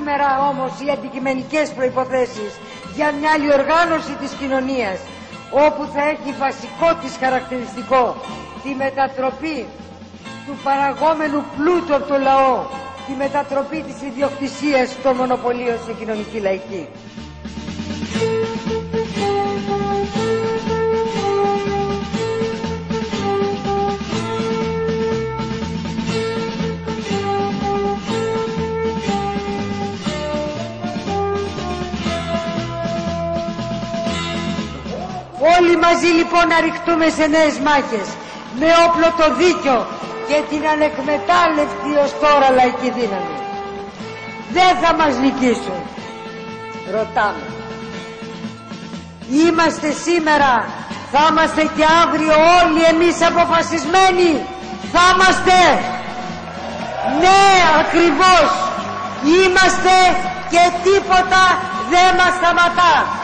σήμερα όμως οι αντικειμενικές προϋποθέσεις για μια άλλη οργάνωση της κοινωνίας, όπου θα έχει βασικό της χαρακτηριστικό τη μετατροπή του παραγόμενου πλούτου από το λαό, τη μετατροπή της ιδιοκτησίας των μονοπωλίων σε κοινωνική λαϊκή. Όλοι μαζί λοιπόν να ρηχτούμε σε νέες μάχες, με όπλο το δίκιο και την ανεκμετάλλευτη ως τώρα λαϊκή δύναμη. Δεν θα μας νικήσουν. Ρωτάμε. Είμαστε σήμερα, θα είμαστε και αύριο όλοι εμείς αποφασισμένοι. Θα είμαστε. Ναι, ακριβώς. Είμαστε και τίποτα δεν μας σταματά.